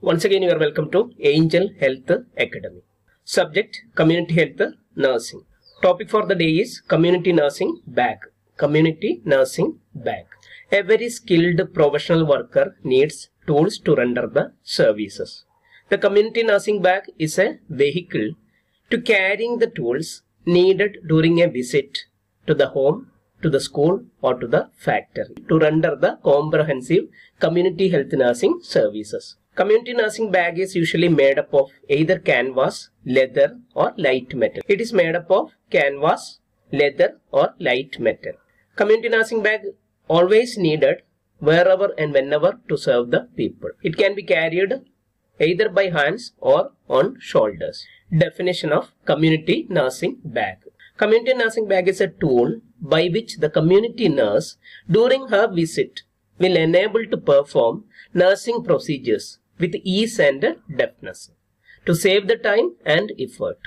Once again, you are welcome to Angel Health Academy. Subject: Community Health Nursing. Topic for the day is Community Nursing Bag. Community Nursing Bag. A very skilled professional worker needs tools to render the services. The Community Nursing Bag is a vehicle to carrying the tools needed during a visit to the home, to the school or to the factory to render the comprehensive community health nursing services. Community nursing bag is usually made up of either canvas, leather or light metal. It is made up of canvas, leather or light metal. Community nursing bag always needed wherever and whenever to serve the people. It can be carried either by hands or on shoulders. Definition of community nursing bag. Community nursing bag is a tool by which the community nurse during her visit will enable to perform nursing procedures with ease and deftness to save the time and effort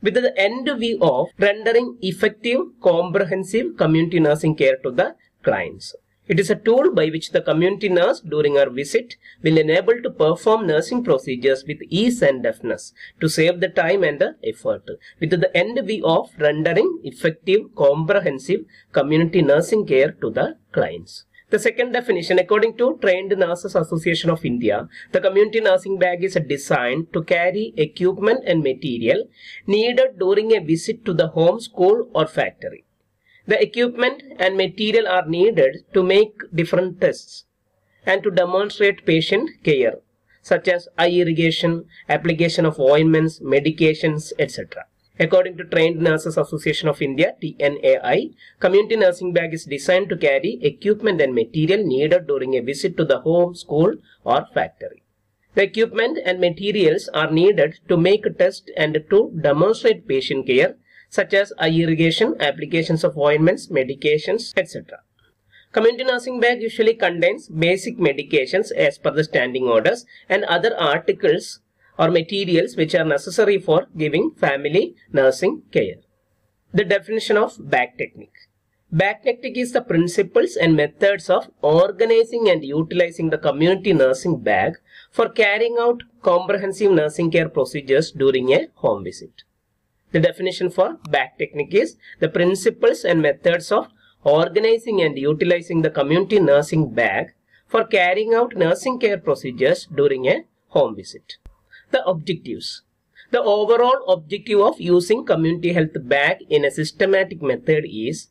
with the end view of rendering effective comprehensive community nursing care to the clients. It is a tool by which the community nurse during her visit will enable to perform nursing procedures with ease and deftness to save the time and the effort with the end view of rendering effective comprehensive community nursing care to the clients. The second definition, according to Trained Nurses Association of India, the community nursing bag is designed to carry equipment and material needed during a visit to the home, school or factory. The equipment and material are needed to make different tests and to demonstrate patient care, such as eye irrigation, application of ointments, medications, etc. According to Trained Nurses Association of India, TNAI, community nursing bag is designed to carry equipment and material needed during a visit to the home, school or factory. The equipment and materials are needed to make tests and to demonstrate patient care, such as eye irrigation, applications of ointments, medications, etc. Community nursing bag usually contains basic medications as per the standing orders and other articles or materials which are necessary for giving family nursing care. The definition of bag technique. Bag technique is the principles and methods of organizing and utilizing the community nursing bag for carrying out comprehensive nursing care procedures during a home visit. The definition for bag technique is the principles and methods of organizing and utilizing the community nursing bag for carrying out nursing care procedures during a home visit. The objectives. The overall objective of using community health bag in a systematic method is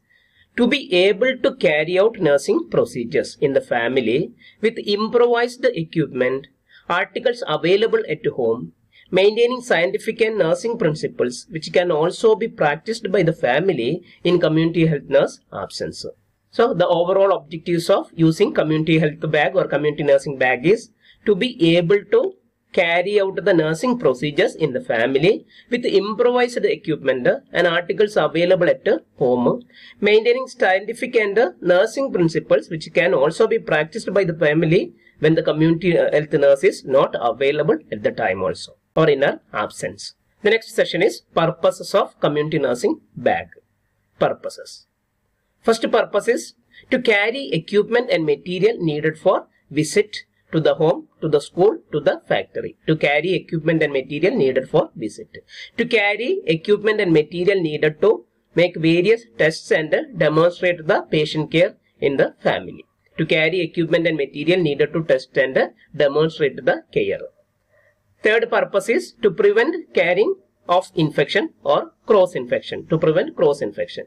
to be able to carry out nursing procedures in the family with improvised equipment, articles available at home, maintaining scientific and nursing principles which can also be practiced by the family in community health nurse absence. So the overall objectives of using community health bag or community nursing bag is to be able to carry out the nursing procedures in the family with improvised equipment and articles available at home, maintaining scientific and nursing principles which can also be practiced by the family when the community health nurse is not available at the time also or in her absence. The next session is purposes of community nursing bag. Purposes. First purpose is to carry equipment and material needed for visit to the home, to the school, to the factory. To carry equipment and material needed for visit. To carry equipment and material needed to make various tests and demonstrate the patient care in the family. To carry equipment and material needed to test and demonstrate the care. Third purpose is to prevent carrying of infection or cross infection. To prevent cross infection.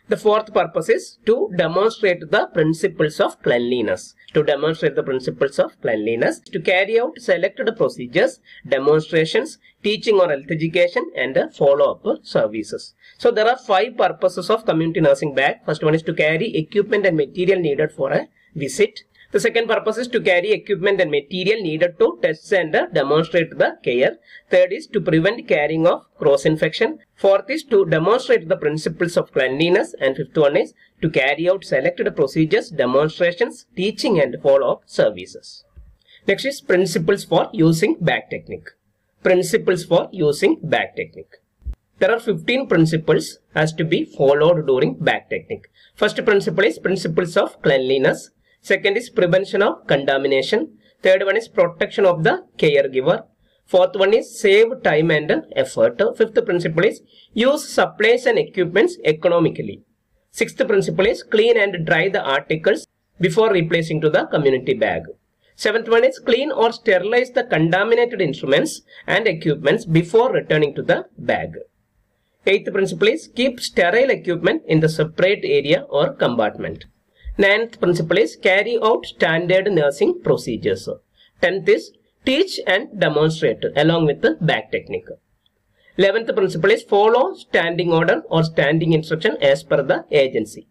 The fourth purpose is to demonstrate the principles of cleanliness. To demonstrate the principles of cleanliness. To carry out selected procedures, demonstrations, teaching or health education and follow-up services. So there are 5 purposes of community nursing bag. First one is to carry equipment and material needed for a visit. The second purpose is to carry equipment and material needed to test and demonstrate the care. Third is to prevent carrying of cross-infection. Fourth is to demonstrate the principles of cleanliness. And fifth one is to carry out selected procedures, demonstrations, teaching and follow-up services. Next is principles for using bag technique. Principles for using bag technique. There are 15 principles as to be followed during bag technique. First principle is principles of cleanliness. Second is prevention of contamination. Third one is protection of the caregiver. Fourth one is save time and effort. Fifth principle is use supplies and equipments economically. Sixth principle is clean and dry the articles before replacing to the community bag. Seventh one is clean or sterilize the contaminated instruments and equipments before returning to the bag. Eighth principle is keep sterile equipment in the separate area or compartment. Ninth principle is carry out standard nursing procedures. Tenth is teach and demonstrate along with the bag technique. 11th principle is follow standing order or standing instruction as per the agency.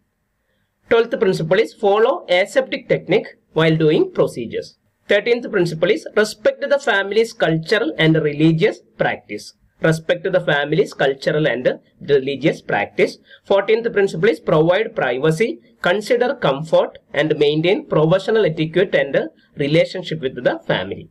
12th principle is follow aseptic technique while doing procedures. 13th principle is respect the family's cultural and religious practice. Respect the family's cultural and religious practice. 14th principle is provide privacy, consider comfort and maintain professional etiquette and relationship with the family.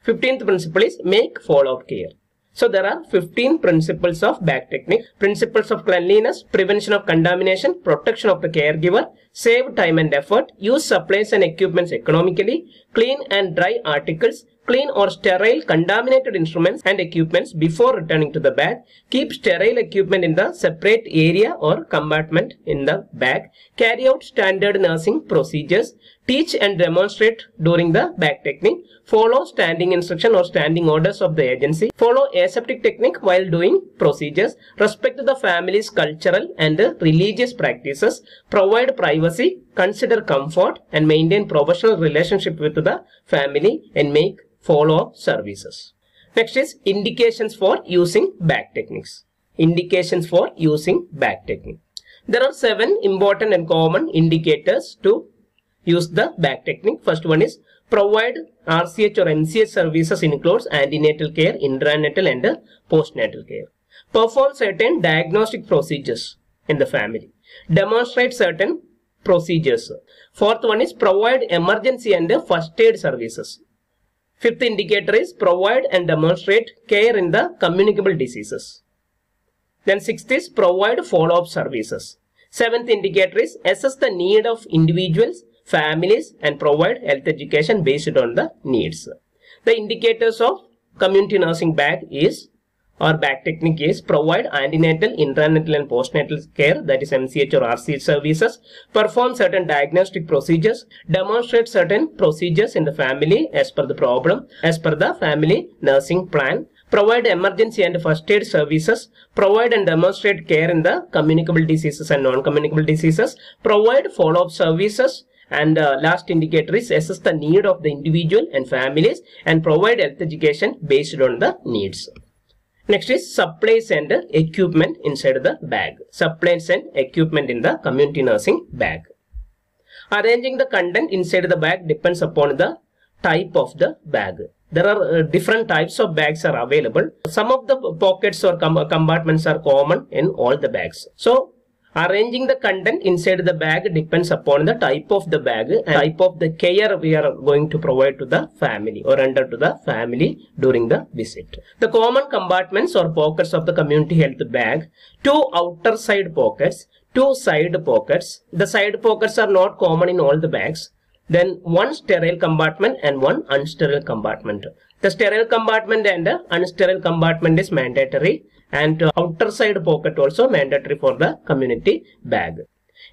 15th principle is make follow-up care. So there are 15 principles of bag technique. Principles of cleanliness, prevention of contamination, protection of the caregiver, save time and effort, use supplies and equipments economically, clean and dry articles, clean or sterile contaminated instruments and equipments before returning to the bag, keep sterile equipment in the separate area or compartment in the bag, carry out standard nursing procedures, teach and demonstrate during the bag technique, follow standing instruction or standing orders of the agency, follow aseptic technique while doing procedures, respect the family's cultural and religious practices, provide privacy, consider comfort and maintain professional relationship with the family and make follow-up services. Next is indications for using bag techniques. Indications for using bag technique. There are 7 important and common indicators to use the bag technique. First one is provide RCH or MCH services includes antenatal care, intranatal and postnatal care. Perform certain diagnostic procedures in the family. Demonstrate certain procedures. Fourth one is provide emergency and first aid services. Fifth indicator is provide and demonstrate care in the communicable diseases. Then sixth is provide follow-up services. Seventh indicator is assess the need of individuals, families and provide health education based on the needs. The indicators of community nursing bag is or bag technique is provide antenatal, intranatal and postnatal care, that is MCH or RCH services, perform certain diagnostic procedures, demonstrate certain procedures in the family as per the problem, as per the family nursing plan, provide emergency and first aid services, provide and demonstrate care in the communicable diseases and non-communicable diseases, provide follow-up services, and last indicator is assess the need of the individual and families and provide health education based on the needs. Next is supplies and equipment inside the bag. Supplies and equipment in the community nursing bag. Arranging the content inside the bag depends upon the type of the bag. There are different types of bags are available. Some of the pockets or compartments are common in all the bags. So arranging the content inside the bag depends upon the type of the bag and type of the care we are going to provide to the family or render to the family during the visit. The common compartments or pockets of the community health bag: 2 outer side pockets, 2 side pockets. The side pockets are not common in all the bags. Then 1 sterile compartment and 1 unsterile compartment. The sterile compartment and unsterile compartment is mandatory, and outer side pocket also mandatory for the community bag.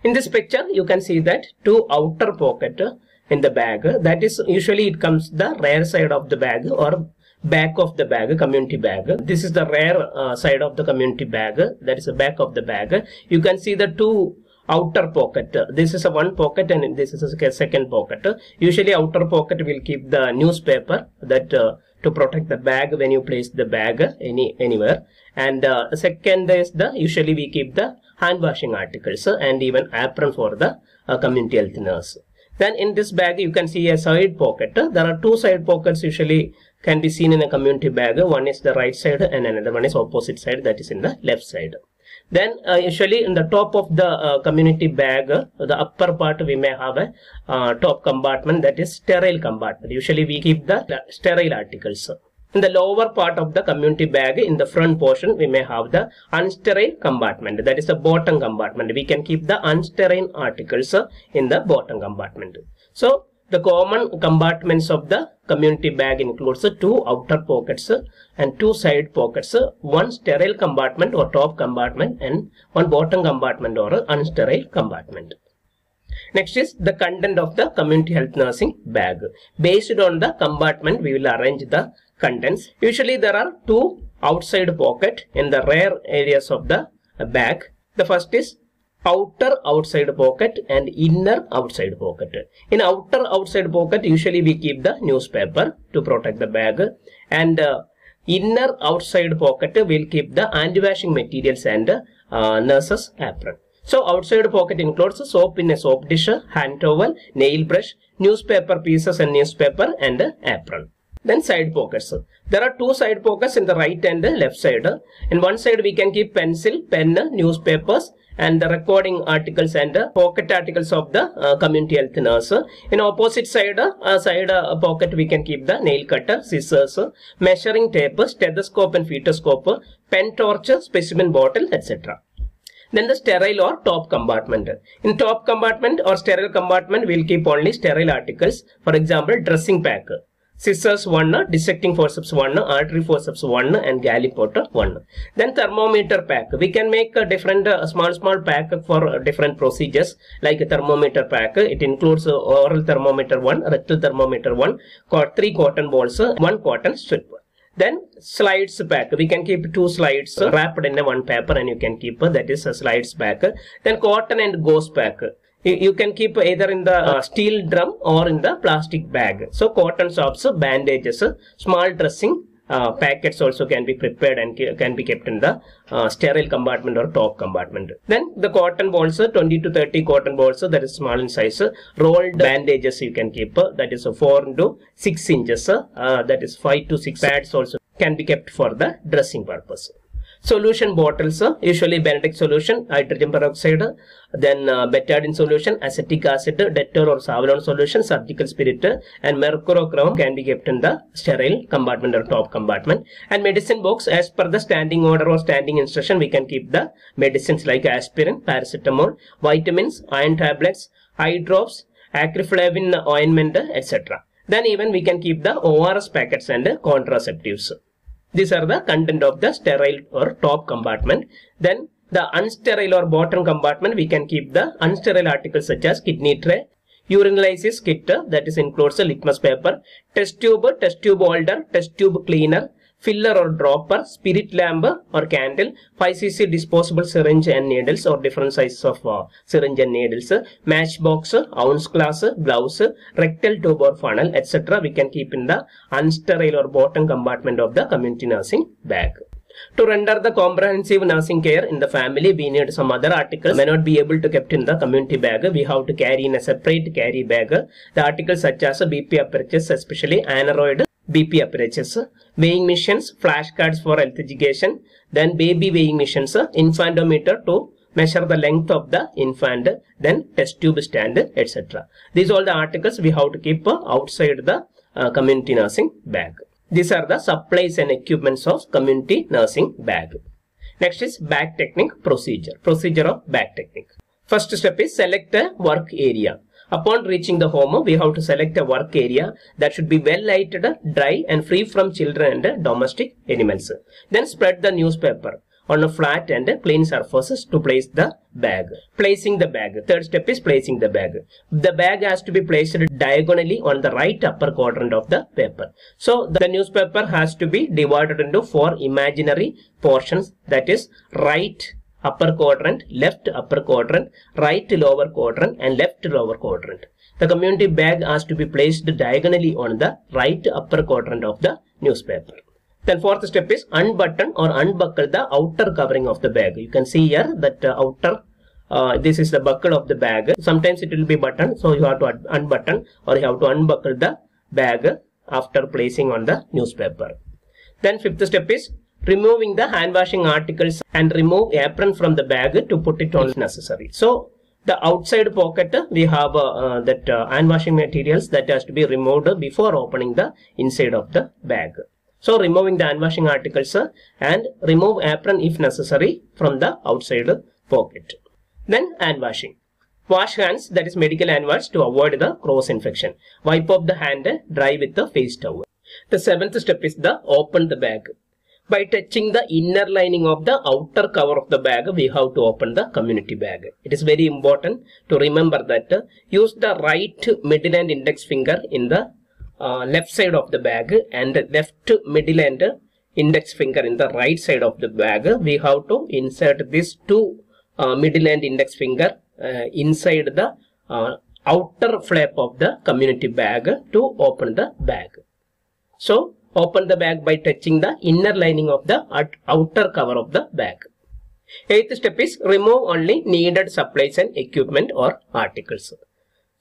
In this picture you can see that 2 outer pocket in the bag, that is usually it comes the rear side of the bag or back of the bag, community bag. This is the rear side of the community bag, that is the back of the bag. You can see the 2 outer pocket. This is a 1 pocket and this is a second pocket. Usually outer pocket will keep the newspaper that to protect the bag when you place the bag anywhere, and second is the usually we keep the hand washing articles and even apron for the community health nurse. Then in this bag you can see a side pocket. There are 2 side pockets usually can be seen in a community bag. One is the right side and another one is opposite side, that is in the left side. Then usually in the top of the community bag, the upper part we may have a top compartment, that is sterile compartment. Usually we keep the sterile articles. In the lower part of the community bag, in the front portion, we may have the unsterile compartment, that is the bottom compartment. We can keep the unsterile articles in the bottom compartment. So The common compartments of the community bag includes 2 outer pockets and 2 side pockets, 1 sterile compartment or top compartment and 1 bottom compartment or unsterile compartment. Next is the content of the community health nursing bag. Based on the compartment, we will arrange the contents. Usually there are 2 outside pocket in the rear areas of the bag. The first is outer outside pocket and inner outside pocket. In outer outside pocket, usually we keep the newspaper to protect the bag, and inner outside pocket will keep the anti-washing materials and nurse's apron. So outside pocket includes soap in a soap dish, hand towel, nail brush, newspaper pieces and newspaper, and apron. Then side pockets. There are 2 side pockets in the right and left side. In one side we can keep pencil, pen, newspapers and the recording articles and pocket articles of the community health nurse. In opposite side, pocket we can keep the nail cutter, scissors, measuring tape, stethoscope and fetoscope, pen torch, specimen bottle, etc. Then the sterile or top compartment. In top compartment or sterile compartment, we will keep only sterile articles. For example, dressing pack. Scissors 1, dissecting forceps 1, artery forceps 1 and gallipot 1. Then thermometer pack. We can make a different small pack for different procedures, like a thermometer pack. It includes oral thermometer 1, rectal thermometer 1, 3 cotton balls, 1 cotton strip. Then slides pack. We can keep 2 slides wrapped in one paper and you can keep that is a slides pack. Then cotton and gauze pack. You can keep either in the steel drum or in the plastic bag. So cotton swabs, bandages, small dressing packets also can be prepared and can be kept in the sterile compartment or top compartment. Then the cotton balls, 20 to 30 cotton balls, that is small in size. Rolled bandages you can keep, that is 4 to 6 inches, that is 5 to 6 pads also can be kept for the dressing purpose. Solution bottles, usually Benedict solution, hydrogen peroxide, then betadine solution, acetic acid, Dettol or Savlon solution, surgical spirit and mercurochrome can be kept in the sterile compartment or top compartment. And medicine box, as per the standing order or standing instruction, we can keep the medicines like aspirin, paracetamol, vitamins, iron tablets, eye drops, acryflavin ointment, etc. Then even we can keep the ORS packets and contraceptives. These are the content of the sterile or top compartment. Then the unsterile or bottom compartment, we can keep the unsterile articles such as kidney tray, urinalysis kit, that is includes a litmus paper, test tube holder, test tube cleaner, filler or dropper, spirit lamp or candle, 5cc disposable syringe and needles or different sizes of syringe and needles, matchbox, ounce glass, gloves, rectal tube or funnel, etc. we can keep in the unsterile or bottom compartment of the community nursing bag. To render the comprehensive nursing care in the family, we need some other articles may not be able to kept in the community bag. We have to carry in a separate carry bag. The articles such as BP apparatus, especially aneroid BP apparatus, weighing machines, flashcards for health education, then baby weighing machines, infantometer to measure the length of the infant, then test tube stand, etc. These are all the articles we have to keep outside the community nursing bag. These are the supplies and equipments of community nursing bag. Next is bag technique procedure. Procedure of bag technique. First step is select a work area. Upon reaching the home, we have to select a work area that should be well lighted, dry and free from children and domestic animals. Then spread the newspaper on a flat and plain surfaces to place the bag. Placing the bag. Third step is placing the bag. The bag has to be placed diagonally on the right upper quadrant of the paper. So the newspaper has to be divided into 4 imaginary portions, that is right upper quadrant, left upper quadrant, right lower quadrant and left lower quadrant. The community bag has to be placed diagonally on the right upper quadrant of the newspaper. Then fourth step is unbutton or unbuckle the outer covering of the bag. You can see here that outer, this is the buckle of the bag. Sometimes it will be buttoned, so you have to unbutton or you have to unbuckle the bag after placing on the newspaper. Then fifth step is removing the hand washing articles and remove apron from the bag to put it on if necessary. So the outside pocket we have that hand washing materials that has to be removed before opening the inside of the bag. So removing the hand washing articles and remove apron if necessary from the outside pocket. Then hand washing. Wash hands, that is medical hand wash, to avoid the cross infection. Wipe off the hand, dry with the face towel. The seventh step is the open the bag. By touching the inner lining of the outer cover of the bag, we have to open the community bag. It is very important to remember that use the right middle and index finger in the left side of the bag and left middle and index finger in the right side of the bag. We have to insert these two middle and index finger inside the outer flap of the community bag to open the bag. So open the bag by touching the inner lining of the outer cover of the bag. Eighth step is remove only needed supplies and equipment or articles.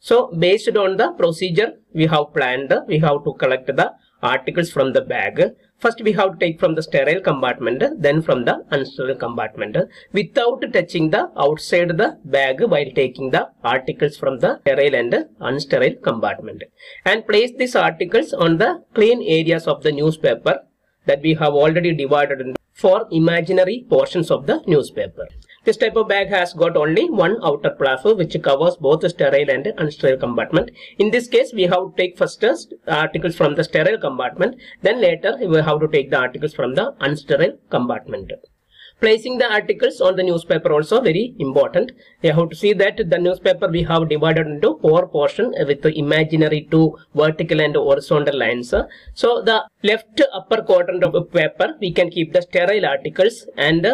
So based on the procedure we have planned, we have to collect the articles from the bag. First we have to take from the sterile compartment, then from the unsterile compartment, without touching the outside the bag while taking the articles from the sterile and unsterile compartment. And place these articles on the clean areas of the newspaper that we have already divided into for imaginary portions of the newspaper. This type of bag has got only one outer flap which covers both the sterile and unsterile compartment. In this case, we have to take first articles from the sterile compartment, then later we have to take the articles from the unsterile compartment. Placing the articles on the newspaper also very important. You have to see that the newspaper we have divided into four portions with the imaginary two vertical and horizontal lines. So the left upper quadrant of the paper we can keep the sterile articles, and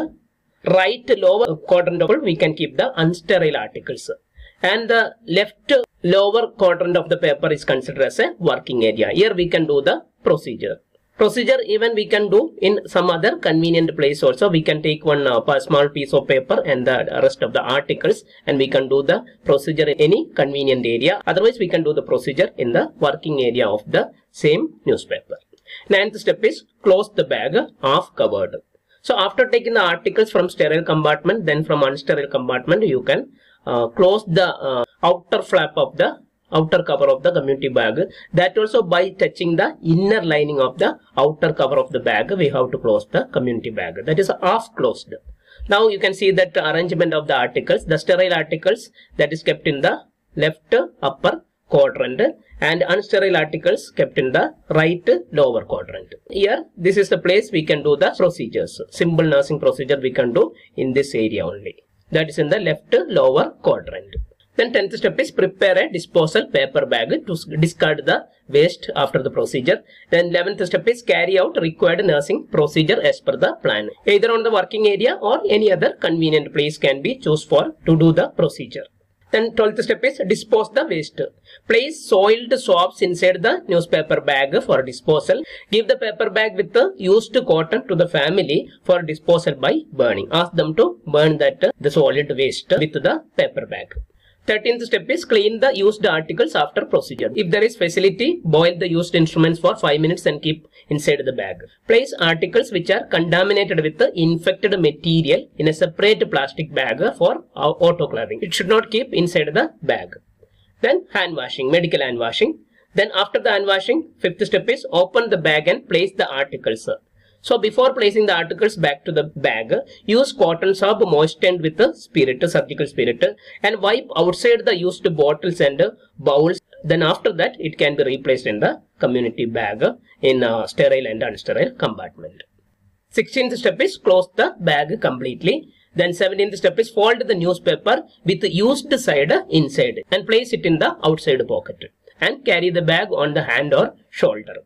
right lower quadrant of it we can keep the unsterile articles, and the left lower quadrant of the paper is considered as a working area. Here we can do the procedure. Even we can do in some other convenient place also. We can take one small piece of paper and the rest of the articles, and we can do the procedure in any convenient area. Otherwise we can do the procedure in the working area of the same newspaper. Ninth step is close the bag half covered. So after taking the articles from sterile compartment, then from unsterile compartment, you can close the outer flap of the outer cover of the community bag. That also by touching the inner lining of the outer cover of the bag, we have to close the community bag. That is half closed. Now you can see that arrangement of the articles. The sterile articles that is kept in the left upper quadrant, and unsterile articles kept in the right lower quadrant. Here this is the place we can do the procedures. Simple nursing procedure we can do in this area only. That is in the left lower quadrant. Then 10th step is prepare a disposal paper bag to discard the waste after the procedure. Then 11th step is carry out required nursing procedure as per the plan. Either on the working area or any other convenient place can be chosen for to do the procedure. Then 12th step is dispose the waste. Place soiled swabs inside the newspaper bag for disposal. Give the paper bag with the used cotton to the family for disposal by burning. Ask them to burn that the solid waste with the paper bag. 13th step is clean the used articles after procedure. If there is facility, boil the used instruments for 5 minutes and keep inside the bag. Place articles which are contaminated with the infected material in a separate plastic bag for autoclaving. It should not keep inside the bag. Then hand washing, medical hand washing. Then after the hand washing, 5th step is open the bag and place the articles. So before placing the articles back to the bag, use cotton swab moistened with the spirit, surgical spirit, and wipe outside the used bottles and bowls. Then after that, it can be replaced in the community bag in sterile and unsterile compartment. 16th step is close the bag completely. Then 17th step is fold the newspaper with the used side inside and place it in the outside pocket and carry the bag on the hand or shoulder.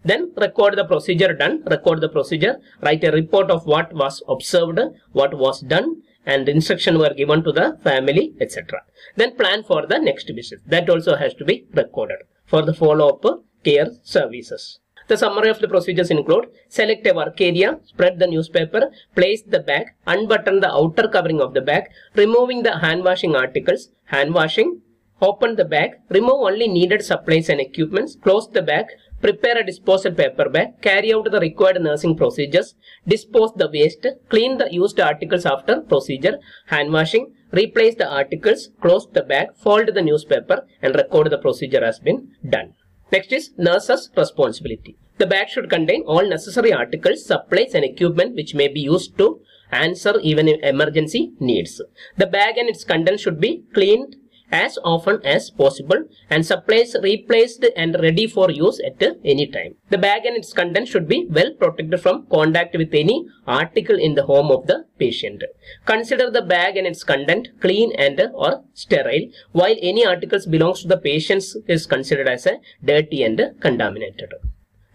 Then record the procedure done, record the procedure, write a report of what was observed, what was done, and instruction were given to the family, etc. Then plan for the next visit. That also has to be recorded for the follow-up care services. The summary of the procedures include: select a work area, spread the newspaper, place the bag, unbutton the outer covering of the bag, removing the hand washing articles, hand washing, open the bag, remove only needed supplies and equipments, close the bag, prepare a disposal paper bag, carry out the required nursing procedures, dispose the waste, clean the used articles after procedure, hand washing, replace the articles, close the bag, fold the newspaper, and record the procedure has been done. Next is nurse's responsibility. The bag should contain all necessary articles, supplies and equipment which may be used to answer even emergency needs. The bag and its contents should be cleaned as often as possible and supplies replaced and ready for use at any time. The bag and its contents should be well protected from contact with any article in the home of the patient. Consider the bag and its content clean and or sterile, while any articles belongs to the patient is considered as a dirty and contaminated.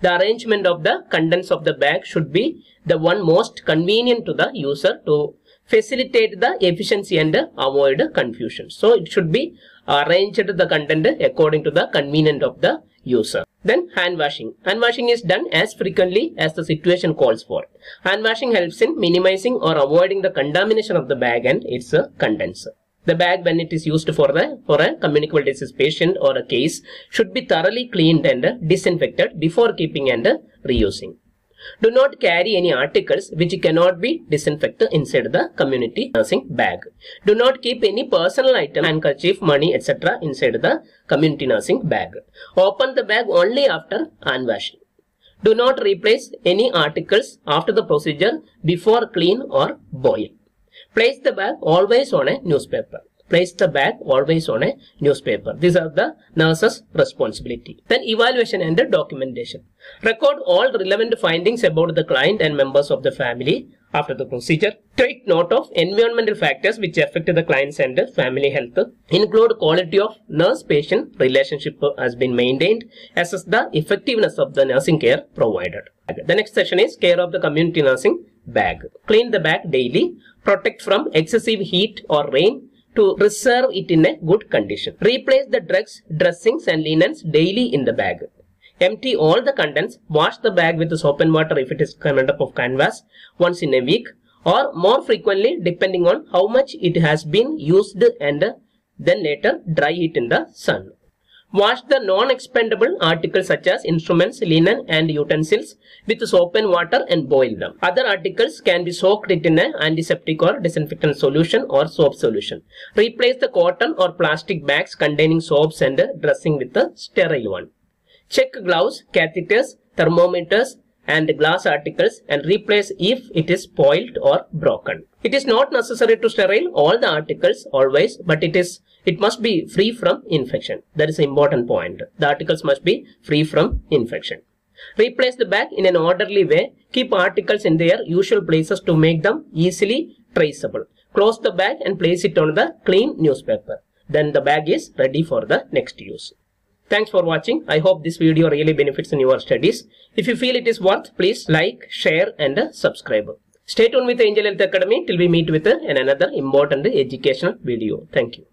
The arrangement of the contents of the bag should be the one most convenient to the user to facilitate the efficiency and avoid confusion. So it should be arranged the content according to the convenience of the user. Then hand washing. Hand washing is done as frequently as the situation calls for. Hand washing helps in minimizing or avoiding the contamination of the bag and its contents. The bag, when it is used for a communicable disease patient or a case, should be thoroughly cleaned and disinfected before keeping and reusing. Do not carry any articles which cannot be disinfected inside the community nursing bag. Do not keep any personal item, handkerchief, money, etc. inside the community nursing bag. Open the bag only after hand washing. Do not replace any articles after the procedure before clean or boil. Place the bag always on a newspaper. Place the bag always on a newspaper. These are the nurse's responsibility. Then evaluation and documentation. Record all relevant findings about the client and members of the family after the procedure. Take note of environmental factors which affect the client's and family health. Include quality of nurse-patient relationship has been maintained. Assess the effectiveness of the nursing care provided. The next session is care of the community nursing bag. Clean the bag daily. Protect from excessive heat or rain to preserve it in a good condition. Replace the drugs, dressings and linens daily in the bag. Empty all the contents. Wash the bag with soap and water if it is made up of canvas once in a week or more frequently depending on how much it has been used, and then later dry it in the sun. Wash the non-expendable articles such as instruments, linen and utensils with soap and water and boil them. Other articles can be soaked in an antiseptic or disinfectant solution or soap solution. Replace the cotton or plastic bags containing soaps and dressing with a sterile one. Check gloves, catheters, thermometers and glass articles and replace if it is spoiled or broken. It is not necessary to sterile all the articles always, but it must be free from infection. That is an important point. The articles must be free from infection. Replace the bag in an orderly way. Keep articles in their usual places to make them easily traceable. Close the bag and place it on the clean newspaper. Then the bag is ready for the next use. Thanks for watching. I hope this video really benefits in your studies. If you feel it is worth, please like, share and subscribe. Stay tuned with Angel Health Academy till we meet with another important educational video. Thank you.